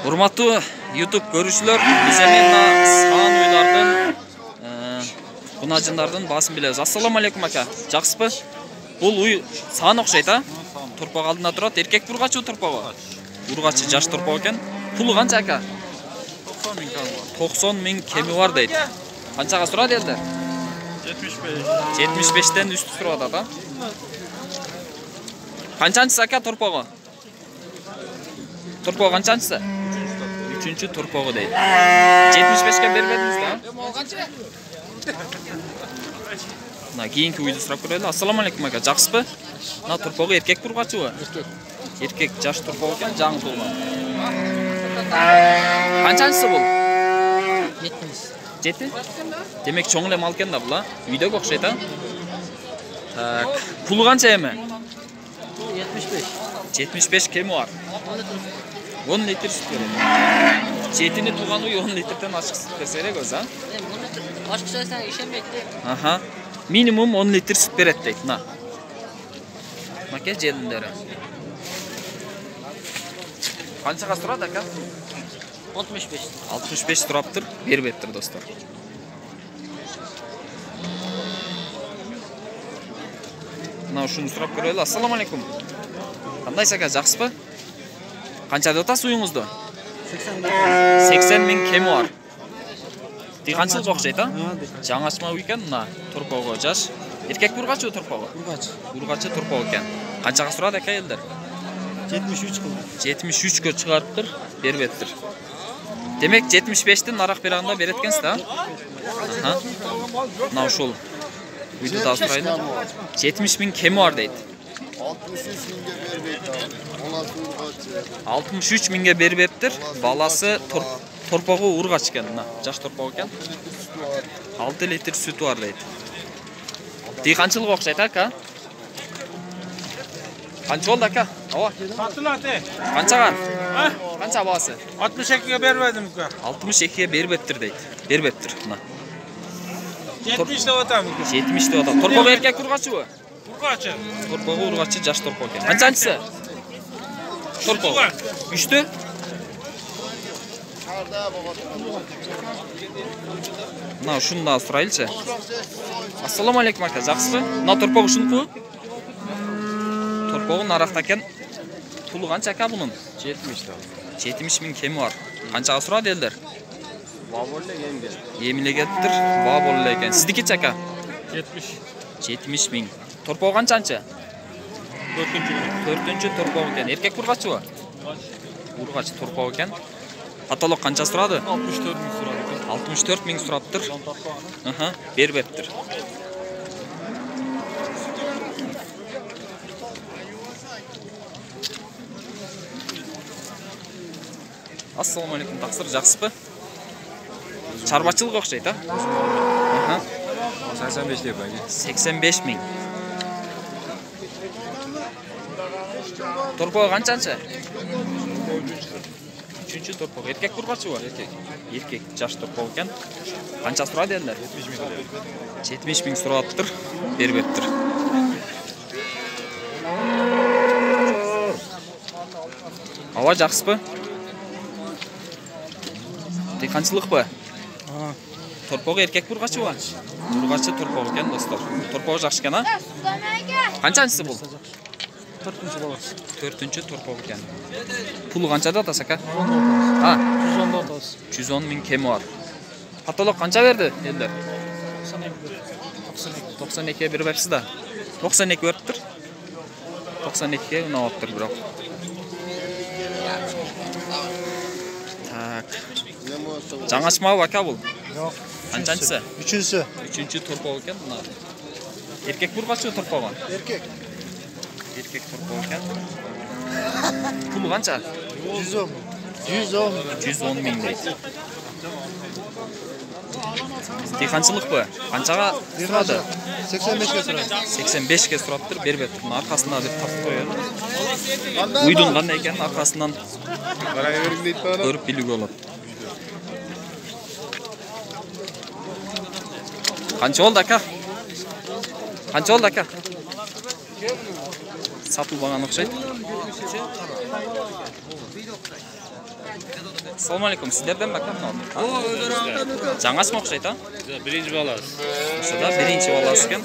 Урматтуу YouTube көрүүчүлөр, биз эми саан уйлардын, кунажындардын баасын билебиз. Ассаламу алейкум ака. Жакшысызбы? Бул уй саан окшойт, а? Торпок алдында турат. Эркек бургачы торпогу? Ургачы жаш торпок экен. Пулу канча ака? 90 миң кеми бар дейт. Канчага сурат элдер? 75. 75тен үстү сурап атат, а? Канчанчысы ака торпогу? Торпогу канчанчысы? 3-чү торпогу дейт. 75ке бербедиңиз да? Мына кийинки уйду сурап көрөлү. Ассаламу алейкум ака, жакшысызбы? Мына торпогу эркек бургачыбы? Эркек жаш торпог экен, жаңы туулган. Канчанчысы бул? 7. Демек чоң эле мал экен да бул, а? Үйдөгө окшойт, а? Так, пулу канча эми? 75 кеми бар. 10 литр сүт берет. 7-ни туулган уй 10 литрден ачык сүт берсе керек өзү, а? Ачык сөзсөң ишенбейт дейт. Аха. Минимум 10 литр сүт берет дейт, мына. Маке желиндери. Канчага турат ака? 65. 65 тураптыр, бербептир достор. Мына ушуну сурап көрөлү. Ассаламу алейкум. Кандайсыз ака, жакшысызбы? Канча деп атасыз уюңузду? 80 миң кеми бар. Дыйканчылык окшойт, а? Жаңачма уй экен, мына торпогу жаш. Эркек бургачы торпогу? Бургачы торпог экен. Канчага сурат ака элдер? 73 кылды. 73кө чыгарыптыр, бербептир. Демек 75тен арақ берагында берет экенсиз да? Аха. Мына ушул уйду да сурайлы. 70 миң кеми бар дейт. 63 миңге бербептир. Баласы торпогу ургач экен, мына жаш торпог экен. 6 литр сүтү бар дейт. Дыйканчылык окшойт ака. Канча болду ака? Ооба. Сатылаты. Канчага? Канча баасы? 62ге бербедим ка. 62ге бербептир дейт. Бербептир, мына. 70 деп атам. 70 деп атат. Торпогу эркек ургачыбы? Ургачы. Торпогу ургачы жаш торпог экен. Канчанчысы? Торпогу. 3тү? Мына ушуну да сурайлычы. Ассаламу алейкум ака, жакшысызбы? Мына торпогу ушунуку? Торпогун аракта экен. Пулу канча ака бунун? 70 миң кеми бар. Канчага сурат элдер? Емилегеттир, баа болу эле экен. Сиздикичи ака? 70 миң. Торпогу канчанчы? 4-чү торпог экен. Эркек бургачыбы? Ургач торпог экен. Каталог канча сурады? 64 миң сурады экен. 64 миң сураптыр. Аха, бербептир. Ассаламу алейкум, таксыр, жакшысызбы? Чарбачылык окшойт, а? Аха. 85 деп аке. 85 миң. Торпогу канчанчы? 3-чү торпог. Эркек бургачыбы? Эркек жаш торпог экен. Канча сурат элдер? 70 миң сураптыр, бербептир. Ооба, жакшысызбы? Дыйканчылыкпы? Торпогу эркек бургачыбы? Бургачы торпог экен достор. Торпогу жакшы экен, а? Канчанчысы бул? 4-чү баласы. 4-чү торпог экен. Пулу канча деп атасыз ака? 110 миң кеми бар. Каталог канча берди элдер? 92 бербепсиз да. 92 бериптир. 92ге унабаптыр бирок. Так. Жаңачма ака бул? Жок. Канчанчысы? 3-чүсү. 3-чү торпог экен мына. Эркек бургачы торпогу? Эркек. Эркек торпог экен. Пулу канча? 110 миң дейт. Дыйканчылыкпы? Канчага сурады? 85ге сурады. 85ке сураптыр, бербептир. Мына аркасында деп тартып коёлу. Уйдун кандай экенин аркасынан көрүп билүүгө болот. Канча болду ака? Канча болду ака? Сатылбаган окшойт. Assalomu alaykum. Sizlardan bakam mı? Жаңасымы окшойт, а? Birinci balası. Ошода биринчи баласы экен.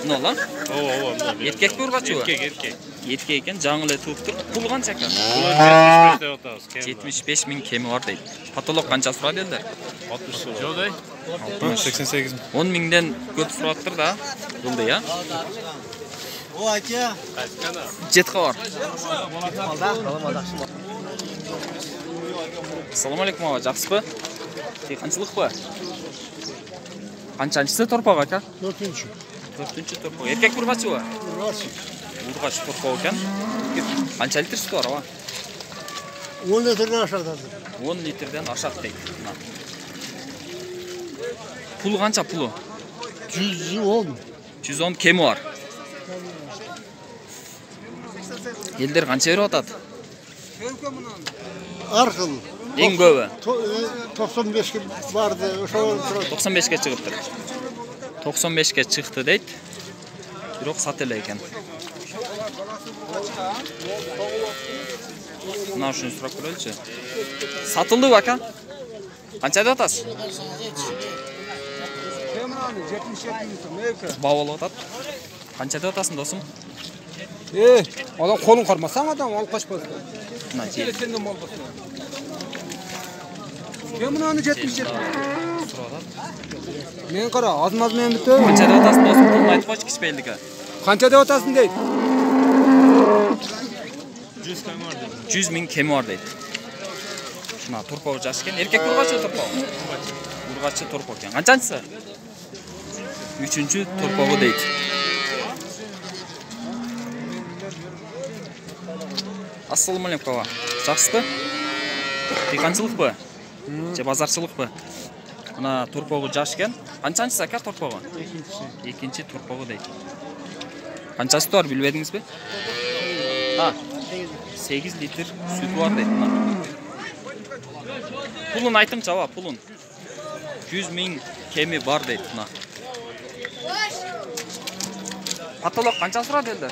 Мына lan? Ова. Эркек бе ургачыбы? Erkek. Эркек экен, жаңы эле тууптур. Пул канча экен? 75 деп атабыз. 75 миң кеми бар дейт. Потолок канча сурады элдер? 60 soru. Jo'day. 88. 10 миңден көп сураттыр да. Булды, я? O aka. Жетке бар. Assalomu alaykum aba, жақсыбы? Дehqonchilikmi? Qanchachisi torpoq aka? 4-cü. 4-chi torpoq. Erkak urg'achimi? Urg'ach torpoq ekan. Qancha litr suti bor aba? 10 litrden aşağıdadır. 10 litrden aşağı deydi. Pulu qancha pulu? 110. 110 kemi var. Elder qancha berip atadi? Arkıl. Eng ko'pi 95 vardı. O'sha 95 ga chiqibdi. 95 ga chiqdi deydi. Biroq sotila ekan. Mana shuni so'rab ko'raylikchi. Sotildi aka? Qancha deb atasiz? Bavul atadi. Qancha deb atasin do'stim? Adam kolun qarmasan adam alıp kaçmaz. Mana kel. Senden mal basın. Ben bunu 77. Men qara, azmaz men bitti. Qancha deb atasin do'stim? Pulni aytib qo'ychi kichbeyliga. Qancha deb atasın deydi. 100 ming kemi var deydi. Shuna turpoq jashgan. Erkak urg'achi turpoq. Urg'achi turpoq ekan. Qanchanchisi? 3-chi turpog'i deydi. Assalomu alaykum aka. Yaxshisiz? Dehqonchilikmi? Che bozorchilikmi? Mana turpog'i jashgan. Qanchanchisi aka turpog'i? Ikkinchi turpog'i deydi. Qanchasi bor bilmadingizmi? Ha. 8 litr süt var deydi. Pulun aytыңчы aba, pulun. 100 ming kemi var deydi. Patolog qancha suradi endi?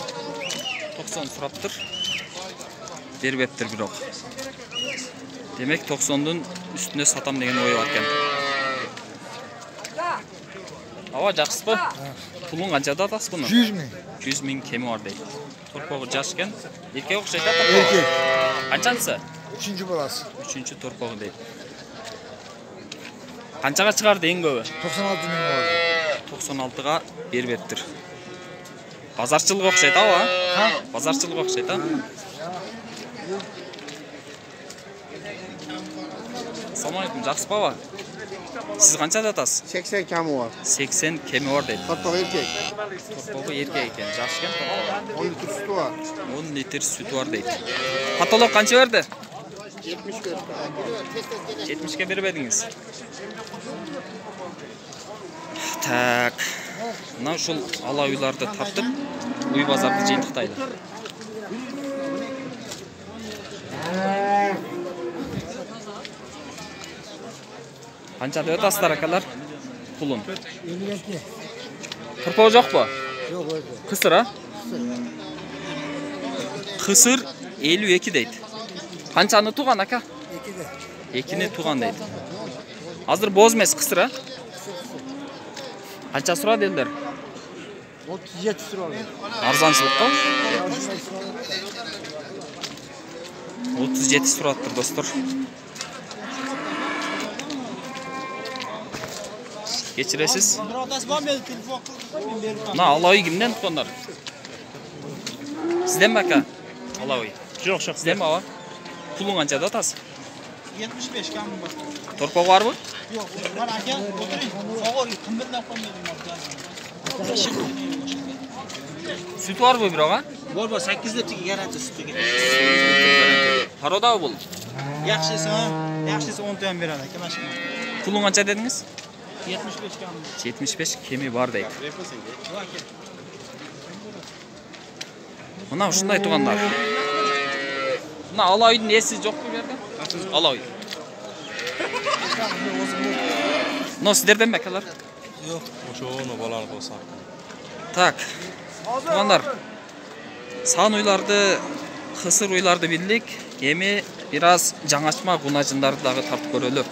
90 suraptır. Berbeptir biroq. Demek 90'dan üstüne satam degen oy var ekan. Ava жақсысызбы? Pulun qanchada atasiz buni? 100 ming. 100 ming kemi var deydi. Torpog'i jashgan. Erkek o'xshaydi torpog'i. Erkek. Qanchasi? 3-cü balası. 3-chi torpog'i deydi. Qanchaga chiqardi eng ko'pi? 96 ming vardı. 96 ga berbeptir. Bozorchilik o'xshaydi ava? Ha? Bozorchilik o'xshaydi. Assalomu alaykum, жақсысызбы ava? Siz qancha atasiz? 80 kamı var. 80 kemi var deydi. Torpaq erkek. Torpog'i erkek ekan, jashgan torpog'i. 10 litr sütü var. 10 litr sütü var deydi. Patolog qancha berdi? 70 verdi. 70 ga berib edingiz. Tak. Mana uşul ala uylardı tartib, uy bozorda jeyintiqtaydi. Qancha deb atasizlar akalar? Pulun. 52. Turpoq yo'qmi? Yok öyle. Qisir ha? Qisir 52 deydi. Qanchani tug'an aka? 2'de. 2ni tug'an deydi. Hozir bo'z emas qisir ha? Qancha suradi eldir? 37 lira. Arzonchilikda? 37 suratdir do'stlar. Kechirasiz. Na Aloy kimdan tutganlar? Sizdan aka? Aloy. Yo'q. Sizdan mi ava? Pulun qanchada atasiz? 75 kamı var. Torpoq bormi? Yok, var aka, o'tiring. Sog'or, qimbildan qo'ymadim. Süt bormi biroq ha? Bor, 8 litrga garanti sutiga. Paroda bu. Yaxshisi 10 ta ham beradi aka, mana shu. Pulun qancha dedingiz? 75 kamı. 75 kemi bor deydi. Mana shunday tuganlar. Mana Aloyning nesi yo'q bu yerda? Aloy. No sizlerden bakalar. Yo'q. O'sha onu balani qo'ysa. Tak. Tuganlar. San uylardı, kısır uylardı bildik. Yemi Бир аз жаңачма кунажындарды дагы тартып көрөлү.